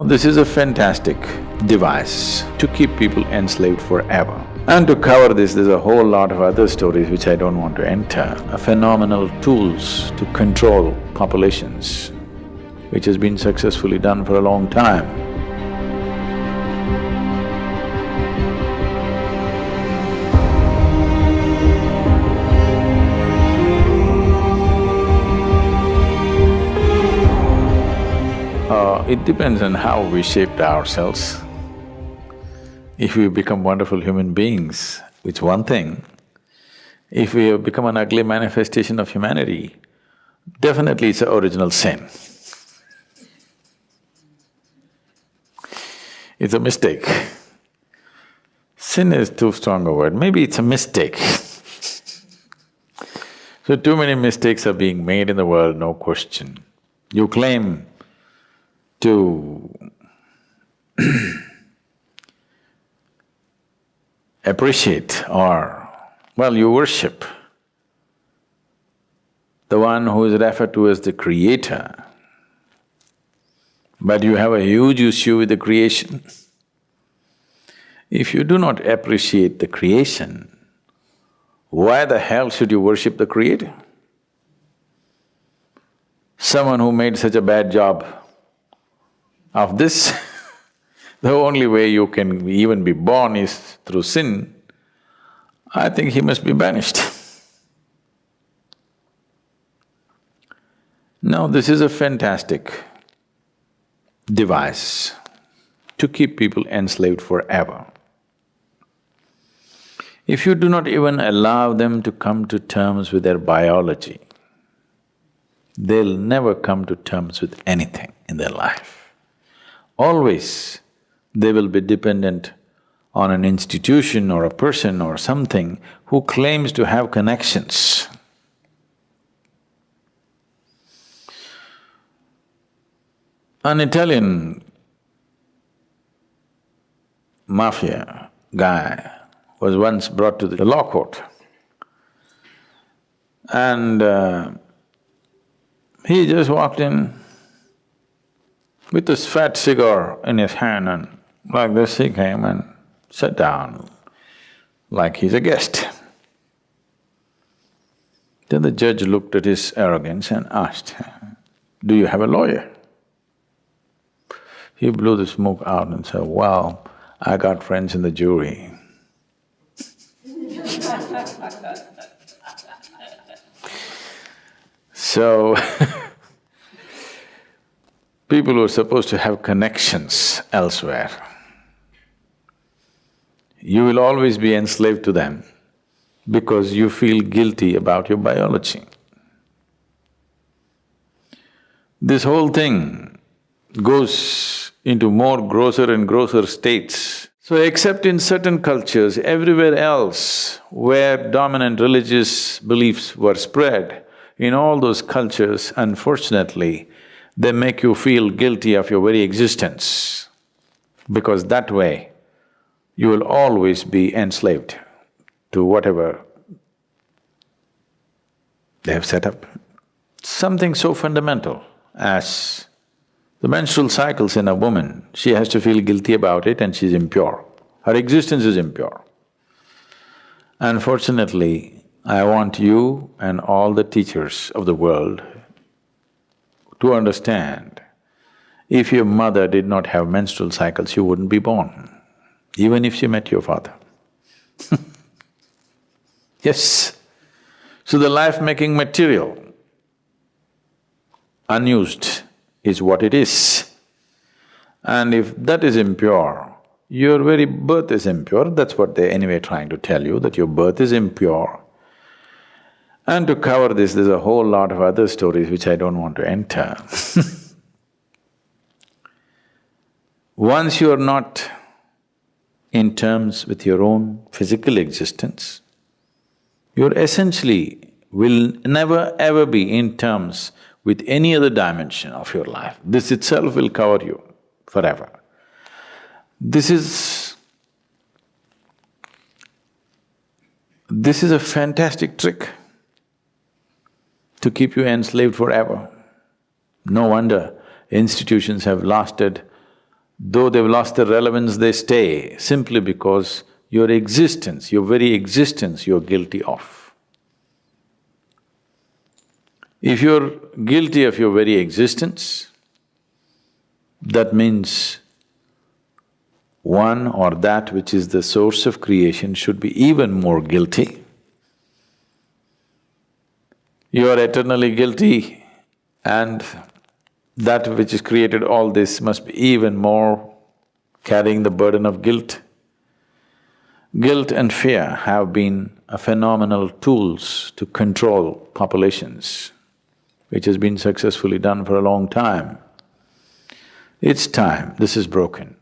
This is a fantastic device to keep people enslaved forever. And to cover this, there's a whole lot of other stories which I don't want to enter, phenomenal tools to control populations, which has been successfully done for a long time. It depends on how we shaped ourselves. If we become wonderful human beings, it's one thing. If we have become an ugly manifestation of humanity, definitely it's an original sin. It's a mistake. Sin is too strong a word, maybe it's a mistake. So too many mistakes are being made in the world, no question. You claim to appreciate or, well, you worship the one who is referred to as the creator, but you have a huge issue with the creation. If you do not appreciate the creation, why the hell should you worship the creator? Someone who made such a bad job of this, the only way you can even be born is through sin, I think he must be banished. Now, this is a fantastic device to keep people enslaved forever. If you do not even allow them to come to terms with their biology, they'll never come to terms with anything in their life. Always they will be dependent on an institution or a person or something who claims to have connections. An Italian mafia guy was once brought to the law court and he just walked in with this fat cigar in his hand, and like this he came and sat down like he's a guest. Then the judge looked at his arrogance and asked, "Do you have a lawyer?" He blew the smoke out and said, "Well, I got friends in the jury." So people who are supposed to have connections elsewhere, you will always be enslaved to them because you feel guilty about your biology. This whole thing goes into more grosser and grosser states. So except in certain cultures, everywhere else where dominant religious beliefs were spread, in all those cultures, unfortunately, they make you feel guilty of your very existence, because that way you will always be enslaved to whatever they have set up. Something so fundamental as the menstrual cycles in a woman, she has to feel guilty about it and she's impure. Her existence is impure. Unfortunately, I want you and all the teachers of the world to understand, if your mother did not have menstrual cycles, you wouldn't be born, even if she met your father. Yes. So the life-making material, unused, is what it is. And if that is impure, your very birth is impure, that's what they're anyway trying to tell you, that your birth is impure. And to cover this, there's a whole lot of other stories which I don't want to enter. Once you are not in terms with your own physical existence, you essentially will never ever be in terms with any other dimension of your life. This itself will cover you forever. This is a fantastic trick to keep you enslaved forever. No wonder institutions have lasted Though they've lost their relevance, they stay simply because your existence, your very existence, you're guilty of. If you're guilty of your very existence, that means one or that which is the source of creation should be even more guilty. You are eternally guilty and that which has created all this must be even more carrying the burden of guilt. Guilt and fear have been a phenomenal tools to control populations, which has been successfully done for a long time. It's time this is broken.